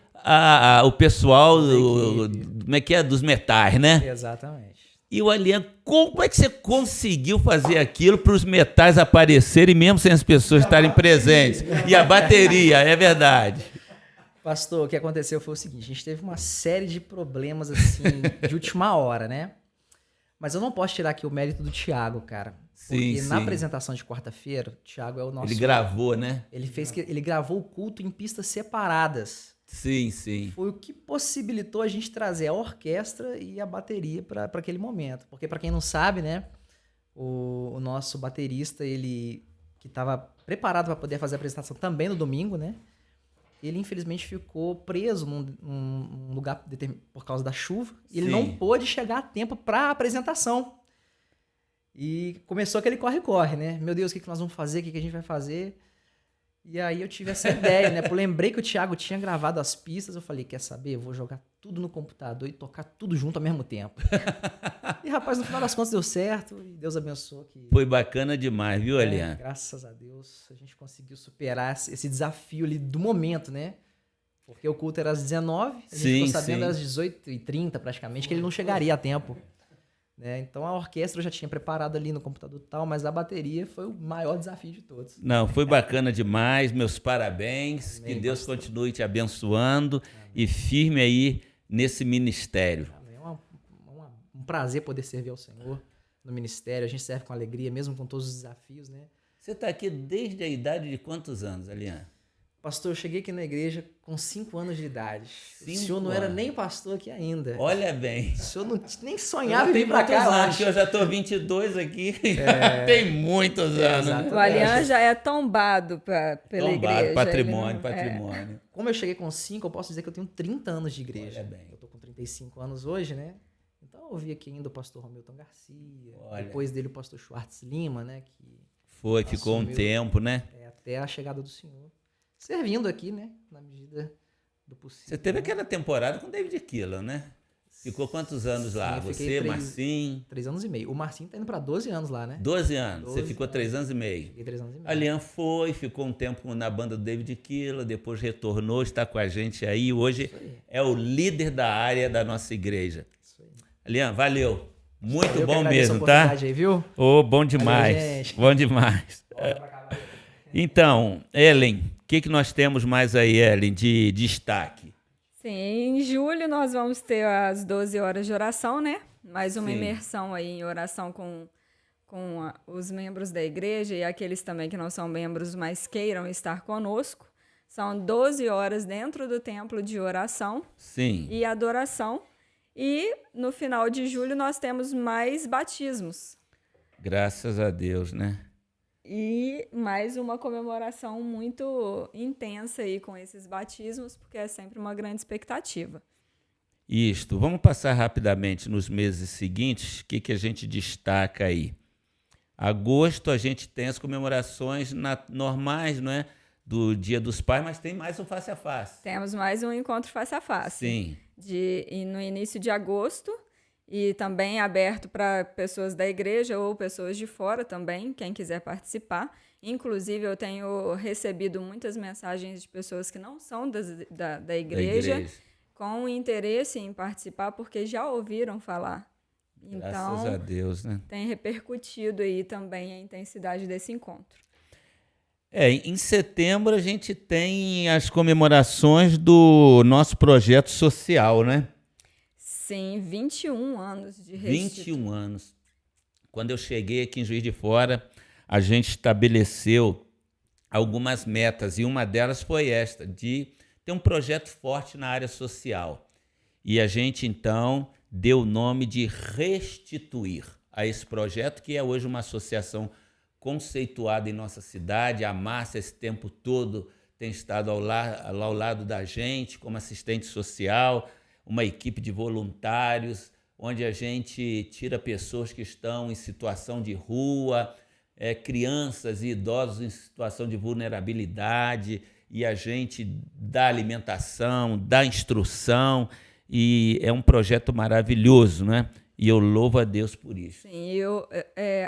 o pessoal como é que é? Dos metais, né? Exatamente. E o Alian, como é que você conseguiu fazer aquilo para os metais aparecerem, mesmo sem as pessoas estarem presentes? E a bateria, é verdade. Pastor, o que aconteceu foi o seguinte, a gente teve uma série de problemas assim de última hora, né? Mas eu não posso tirar aqui o mérito do Thiago, cara. Porque na apresentação de quarta-feira, o Thiago é o nosso... Ele gravou, né? Ele gravou o culto em pistas separadas. Sim, sim. Foi o que possibilitou a gente trazer a orquestra e a bateria para aquele momento. Porque, para quem não sabe, né? O nosso baterista, ele que estava preparado para poder fazer a apresentação também no domingo, né? Ele, infelizmente, ficou preso num lugar por causa da chuva. E ele não pôde chegar a tempo para a apresentação. E começou aquele corre-corre, né? Meu Deus, o que nós vamos fazer? O que a gente vai fazer? E aí eu tive essa ideia, né? Eu lembrei que o Thiago tinha gravado as pistas. Eu falei, quer saber? Eu vou jogar tudo no computador e tocar tudo junto ao mesmo tempo. E, rapaz, no final das contas deu certo. E Deus abençoou. Foi bacana demais, viu, Alian? Graças a Deus, a gente conseguiu superar esse desafio ali do momento, né? Porque o culto era às 19, a gente ficou sabendo às 18h30 praticamente, que ele não chegaria a tempo. Né? Então a orquestra eu já tinha preparado ali no computador e tal, mas a bateria foi o maior desafio de todos. Não, foi bacana demais, meus parabéns, amém, que Deus continue te abençoando e firme aí nesse ministério. É um prazer poder servir ao Senhor no ministério, a gente serve com alegria, mesmo com todos os desafios, né? Você está aqui desde a idade de quantos anos, Alian? Pastor, eu cheguei aqui na igreja com 5 anos de idade. O senhor não era nem pastor aqui ainda. Olha bem. O senhor nem sonhava em vir para cá, eu acho. Eu já estou 22 aqui. Tem muitos anos. O Alian já é tombado pela igreja. Patrimônio. Como eu cheguei com 5, eu posso dizer que eu tenho 30 anos de igreja. Olha bem. Eu estou com 35 anos hoje, né? Então eu ouvi aqui ainda o pastor Romilton Garcia. Olha. Depois dele o pastor Schwartz Lima, né? Ficou um tempo, né? Até a chegada do Senhor. Servindo aqui, né? Na medida do possível. Você teve aquela temporada com o David Keelan, né? Ficou quantos anos lá? Você, Marcinho? 3 anos e meio. O Marcinho tá indo para 12 anos lá, né? 12 anos. Você ficou 3 anos e meio. Fiquei 3 anos e meio. Alian ficou um tempo na banda do David Keelan, depois retornou, está com a gente aí. Hoje é o líder da área da nossa igreja. Isso aí. Alian, valeu. Muito bom mesmo, tá? Aí, viu? Bom demais. Valeu, bom demais. Então, Ellen, o que nós temos mais aí, Ellen, de destaque? Sim, em julho nós vamos ter as 12 horas de oração, né? Mais uma imersão aí em oração com os membros da igreja e aqueles também que não são membros, mas queiram estar conosco. São 12 horas dentro do templo de oração e adoração. E no final de julho nós temos mais batismos. Graças a Deus, né? E mais uma comemoração muito intensa aí com esses batismos, porque é sempre uma grande expectativa. Isto. Vamos passar rapidamente nos meses seguintes. O que a gente destaca aí? Agosto a gente tem as comemorações normais, não é? Do Dia dos Pais, mas tem mais um face a face. Temos mais um encontro face a face. Sim. No início de agosto. E também aberto para pessoas da igreja ou pessoas de fora também, quem quiser participar. Inclusive, eu tenho recebido muitas mensagens de pessoas que não são da igreja, com interesse em participar, porque já ouviram falar. Graças a Deus, né? Tem repercutido aí também a intensidade desse encontro. Em setembro a gente tem as comemorações do nosso projeto social, né? Sim, 21 anos de 21 anos. Quando eu cheguei aqui em Juiz de Fora, a gente estabeleceu algumas metas, e uma delas foi esta, de ter um projeto forte na área social. E a gente, então, deu o nome de Restituir a esse projeto, que é hoje uma associação conceituada em nossa cidade. A Márcia, esse tempo todo, tem estado ao lado da gente como assistente social, uma equipe de voluntários, onde a gente tira pessoas que estão em situação de rua, crianças e idosos em situação de vulnerabilidade, e a gente dá alimentação, dá instrução, e é um projeto maravilhoso, né? E eu louvo a Deus por isso. Sim,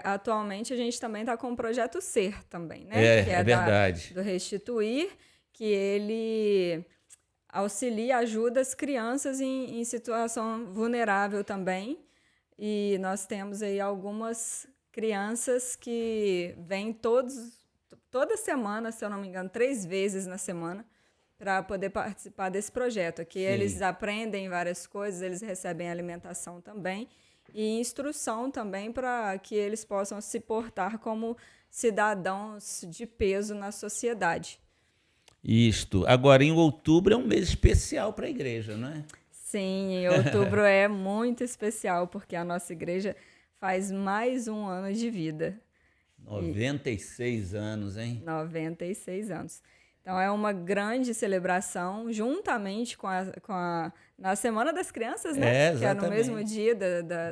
atualmente a gente também está com o projeto Ser também, né? Que é verdade. Do Restituir, que ele auxilia, ajuda as crianças em situação vulnerável também. E nós temos aí algumas crianças que vêm toda semana, se eu não me engano, 3 vezes na semana, para poder participar desse projeto. Aqui eles aprendem várias coisas, eles recebem alimentação também e instrução também para que eles possam se portar como cidadãos de peso na sociedade. Isto. Agora, em outubro é um mês especial para a igreja, não é? Sim, em outubro é muito especial, porque a nossa igreja faz mais um ano de vida. 96 anos, hein? 96 anos. Então, é uma grande celebração, juntamente na Semana das Crianças, né? Que é no mesmo dia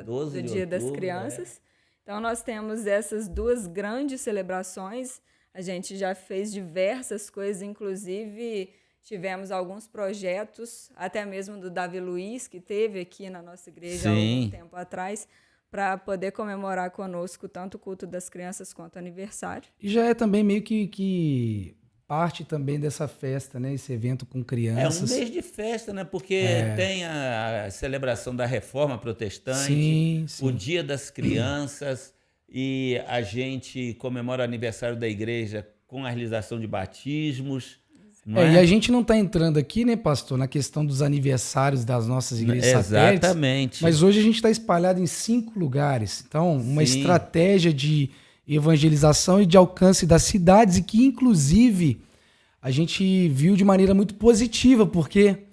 do Dia das Crianças. Então, nós temos essas 2 grandes celebrações. A gente já fez diversas coisas, inclusive tivemos alguns projetos, até mesmo do Davi Luiz, que teve aqui na nossa igreja há algum tempo atrás, para poder comemorar conosco tanto o culto das crianças quanto o aniversário. E já é também meio que parte também dessa festa, né? Esse evento com crianças. É um mês de festa, né? Porque tem a celebração da Reforma Protestante, o Dia das Crianças, e a gente comemora o aniversário da igreja com a realização de batismos. E a gente não está entrando aqui, né, pastor, na questão dos aniversários das nossas igrejas satélites. Exatamente. Mas hoje a gente está espalhado em 5 lugares. Então, uma estratégia de evangelização e de alcance das cidades, e que, inclusive, a gente viu de maneira muito positiva, porque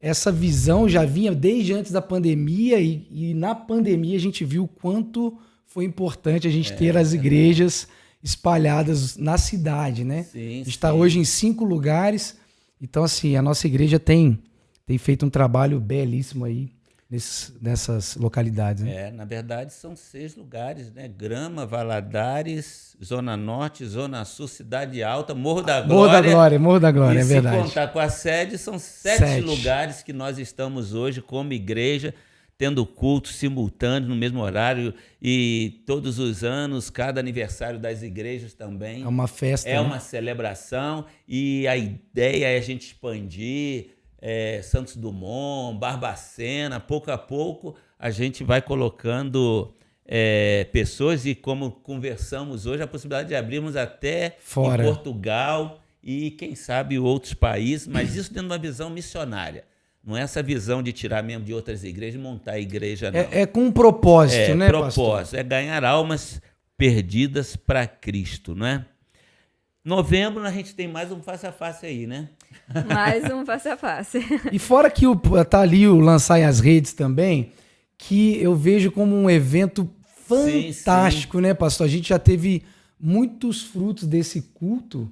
essa visão já vinha desde antes da pandemia, e na pandemia a gente viu o quanto foi importante a gente ter as igrejas espalhadas na cidade, né? A gente está hoje em 5 lugares. Então, assim, a nossa igreja tem feito um trabalho belíssimo aí nessas localidades, né? Na verdade, são 6 lugares, né? Grama, Valadares, Zona Norte, Zona Sul, Cidade Alta, Morro da Glória. Morro da Glória, é verdade. Se contar com a sede, são 7 lugares que nós estamos hoje como igreja, tendo culto simultâneo no mesmo horário, e todos os anos, cada aniversário das igrejas também. É uma festa. É uma celebração, e a ideia é a gente expandir Santos Dumont, Barbacena. Pouco a pouco a gente vai colocando pessoas, e como conversamos hoje, a possibilidade de abrirmos até fora, em Portugal e quem sabe outros países, mas isso dentro de uma visão missionária. Não é essa visão de tirar membro de outras igrejas e montar a igreja, não. É com um propósito, né, propósito, pastor? É ganhar almas perdidas para Cristo, não é? Novembro a gente tem mais um face-a-face aí, né? Mais um face-a-face. E fora que tá ali o lançar as redes também, que eu vejo como um evento fantástico, né, pastor? A gente já teve muitos frutos desse culto,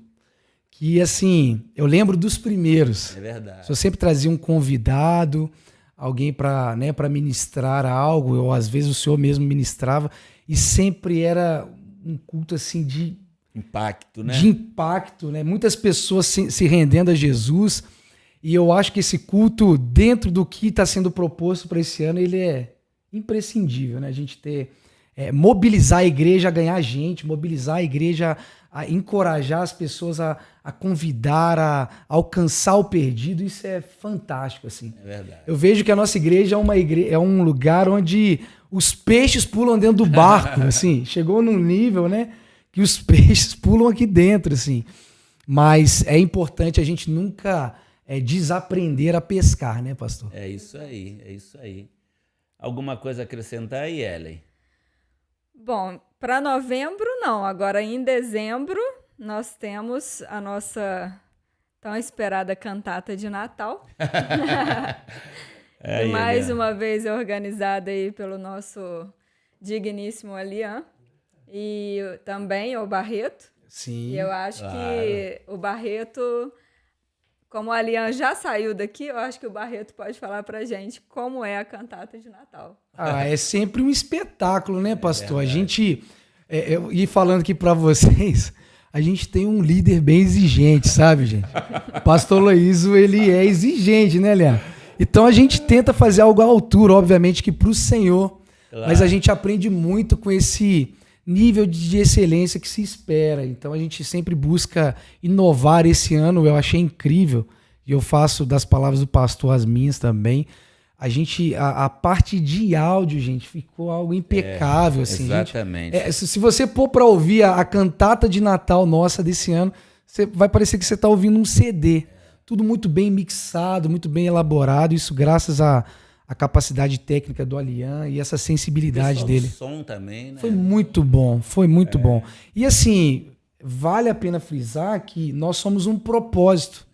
que, assim, eu lembro dos primeiros. É verdade. Eu sempre trazia um convidado, alguém para ministrar algo, ou às vezes o senhor mesmo ministrava, e sempre era um culto assim de impacto, né? De impacto, né? Muitas pessoas se rendendo a Jesus, e eu acho que esse culto, dentro do que está sendo proposto para esse ano, ele é imprescindível, né? A gente mobilizar a igreja a ganhar gente, mobilizar a igreja a encorajar as pessoas a convidar, a alcançar o perdido. Isso é fantástico, assim. É verdade. Eu vejo que a nossa igreja é um lugar onde os peixes pulam dentro do barco, assim. Chegou num nível, né, que os peixes pulam aqui dentro, assim. mas é importante a gente nunca desaprender a pescar, né, pastor? É isso aí. Alguma coisa a acrescentar aí, Ellen? Bom, para novembro não, agora em dezembro nós temos a nossa tão esperada cantata de Natal. Aí, mais uma vez organizada aí pelo nosso digníssimo Alian e também o Barreto. Sim. E eu acho que o Barreto, como o Alian já saiu daqui, eu acho que o Barreto pode falar pra gente como é a cantata de Natal. É sempre um espetáculo, né, pastor? A gente, e falando aqui pra vocês, a gente tem um líder bem exigente, sabe, gente? O pastor Aloísio, ele é exigente, né, Leandro? Então a gente tenta fazer algo à altura, obviamente, que pro Senhor, claro. Mas a gente aprende muito com esse nível de excelência que se espera. Então a gente sempre busca inovar. Esse ano eu achei incrível, e eu faço das palavras do pastor as minhas também. A parte de áudio, gente, ficou algo impecável. Assim, exatamente. Gente, se você pôr para ouvir a cantata de Natal nossa desse ano, vai parecer que você está ouvindo um CD. Tudo muito bem mixado, muito bem elaborado. Isso graças à capacidade técnica do Alian e essa sensibilidade dele. O som também, né? Foi muito bom. E assim, vale a pena frisar que nós somos um propósito.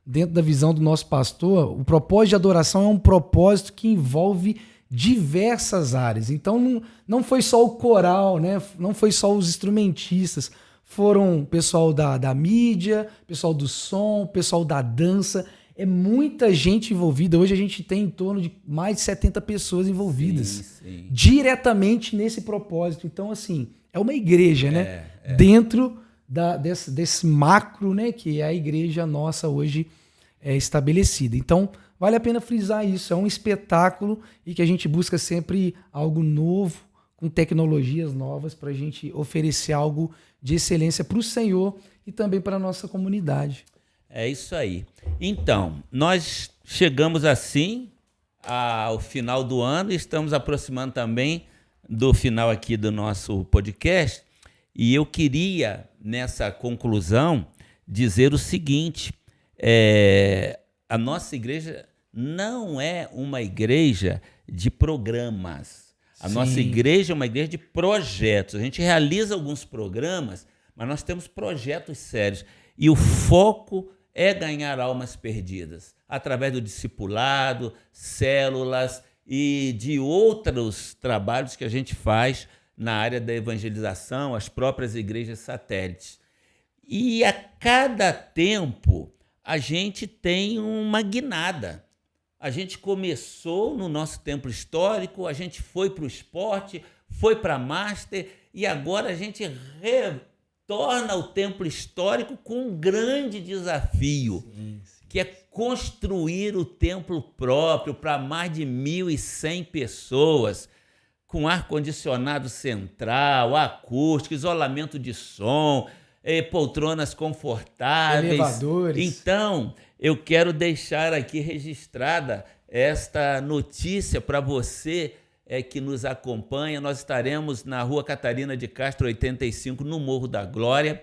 Dentro da visão do nosso pastor, o propósito de adoração é um propósito que envolve diversas áreas. Então não foi só o coral, né? Não foi só os instrumentistas, foram pessoal da mídia, pessoal do som, pessoal da dança. É muita gente envolvida. Hoje a gente tem em torno de mais de 70 pessoas envolvidas diretamente nesse propósito. Então, assim, é uma igreja, né? Dentro desse macro, né? Que é a igreja nossa hoje estabelecida. Então, vale a pena frisar isso. É um espetáculo e que a gente busca sempre algo novo, com tecnologias novas, para a gente oferecer algo de excelência para o Senhor e também para a nossa comunidade. É isso aí. Então, nós chegamos assim ao final do ano e estamos aproximando também do final aqui do nosso podcast. E eu queria, nessa conclusão, dizer o seguinte: a nossa igreja não é uma igreja de programas. A nossa igreja é uma igreja de projetos. A gente realiza alguns programas, mas nós temos projetos sérios. E o foco é ganhar almas perdidas, através do discipulado, células e de outros trabalhos que a gente faz na área da evangelização, as próprias igrejas satélites. E a cada tempo a gente tem uma guinada. A gente começou no nosso tempo histórico, a gente foi para o esporte, foi para a Master e agora a gente retorna ao templo histórico com um grande desafio, que é construir o templo próprio para mais de 1.100 pessoas, com ar-condicionado central, acústico, isolamento de som, poltronas confortáveis. Elevadores. Então, eu quero deixar aqui registrada esta notícia para você que nos acompanha. Nós estaremos na Rua Catarina de Castro, 85, no Morro da Glória,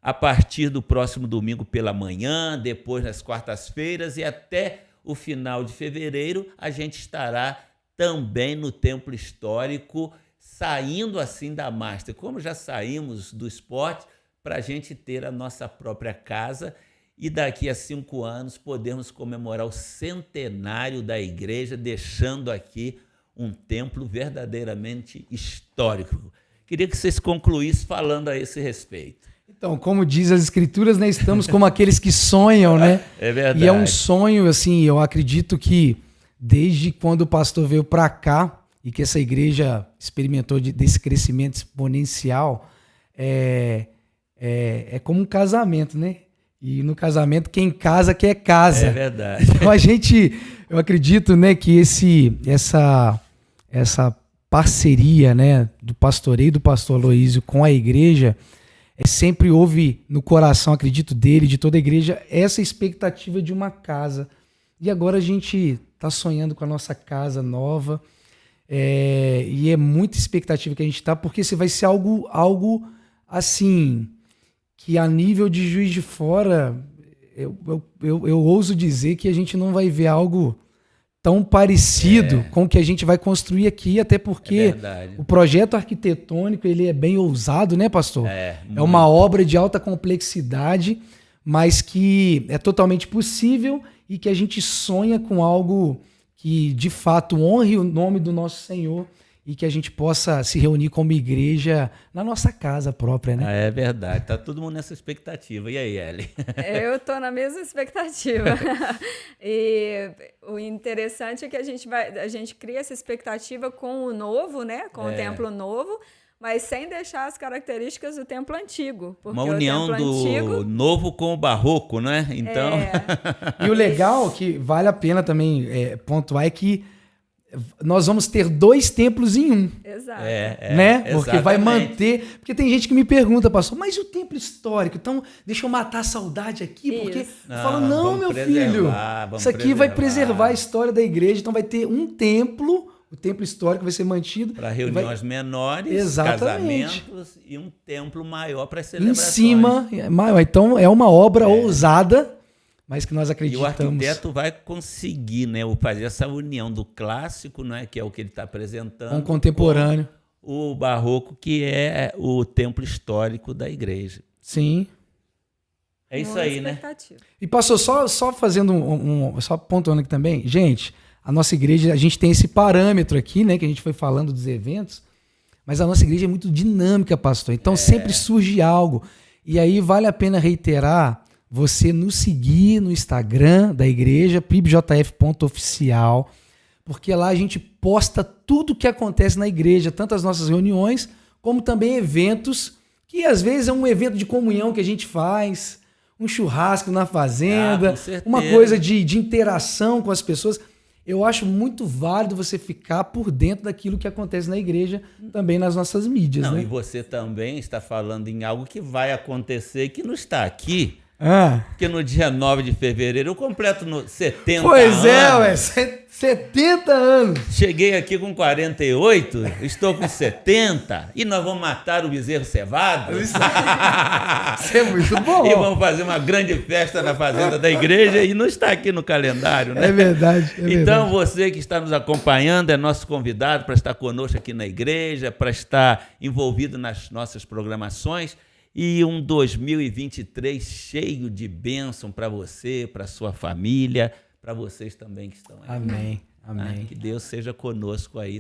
a partir do próximo domingo pela manhã, depois nas quartas-feiras e até o final de fevereiro, a gente estará também no Templo Histórico, saindo assim da Master, como já saímos do esporte, para a gente ter a nossa própria casa e daqui a 5 anos podermos comemorar o centenário da igreja, deixando aqui um templo verdadeiramente histórico. Queria que vocês concluíssem falando a esse respeito. Então, como diz as escrituras, né, estamos como aqueles que sonham, né? É verdade. E é um sonho, assim, eu acredito que desde quando o pastor veio para cá e que essa igreja experimentou desse crescimento exponencial, é como um casamento, né? E no casamento, quem casa quer casa. É verdade. Então eu acredito, né, que essa parceria, né, do pastoreio do pastor Aloísio com a igreja, sempre houve no coração, acredito, dele, de toda a igreja, essa expectativa de uma casa. E agora a gente está sonhando com a nossa casa nova, e é muita expectativa que a gente está, porque vai ser algo assim, que a nível de Juiz de Fora, eu ouso dizer que a gente não vai ver algo tão parecido com o que a gente vai construir aqui, até porque o projeto arquitetônico ele é bem ousado, né, pastor? É uma obra de alta complexidade, mas que é totalmente possível e que a gente sonha com algo que, de fato, honre o nome do nosso Senhor e que a gente possa se reunir como igreja na nossa casa própria, né? É verdade. Tá todo mundo nessa expectativa. E aí, Eli? Eu tô na mesma expectativa. E o interessante é que a gente cria essa expectativa com o novo, né? Com o templo novo, mas sem deixar as características do templo antigo. Uma união do novo com o barroco, né? Então... E o legal que vale a pena também pontuar é que nós vamos ter 2 templos em um. Exato. Né? Porque vai manter... Porque tem gente que me pergunta, pastor, mas e o templo histórico? Então, deixa eu matar a saudade aqui, porque... Eu falo, não, meu filho, isso aqui vai preservar a história da igreja, então vai ter um templo, o templo histórico vai ser mantido. Para reuniões menores, casamentos, e um templo maior para celebrações. Em cima, maior. Então, é uma obra ousada, mas que nós acreditamos. E o arquiteto vai conseguir, né, fazer essa união do clássico, né, que é o que ele está apresentando, com o contemporâneo, com o barroco, que é o templo histórico da igreja. Sim. É isso aí, né? E pastor, só fazendo só pontuando aqui também, gente, a nossa igreja, a gente tem esse parâmetro aqui, né, que a gente foi falando dos eventos, mas a nossa igreja é muito dinâmica, pastor. Então sempre surge algo. E aí vale a pena reiterar você nos seguir no Instagram da igreja, pibjf.oficial, porque lá a gente posta tudo o que acontece na igreja, tanto as nossas reuniões, como também eventos, que às vezes é um evento de comunhão que a gente faz, um churrasco na fazenda, uma coisa de interação com as pessoas. Eu acho muito válido você ficar por dentro daquilo que acontece na igreja, também nas nossas mídias. Não, né? E você também está falando em algo que vai acontecer, que não está aqui. Porque no dia 9 de fevereiro eu completo 70 anos. Pois é, ué, 70 anos. Cheguei aqui com 48, estou com 70 e nós vamos matar o bezerro cevado. Isso é muito bom. E vamos fazer uma grande festa na fazenda da igreja e não está aqui no calendário, né? É verdade. Então você que está nos acompanhando é nosso convidado para estar conosco aqui na igreja, para estar envolvido nas nossas programações. E um 2023 cheio de bênção para você, para sua família, para vocês também que estão aí. Amém. Amém. Que Deus seja conosco aí.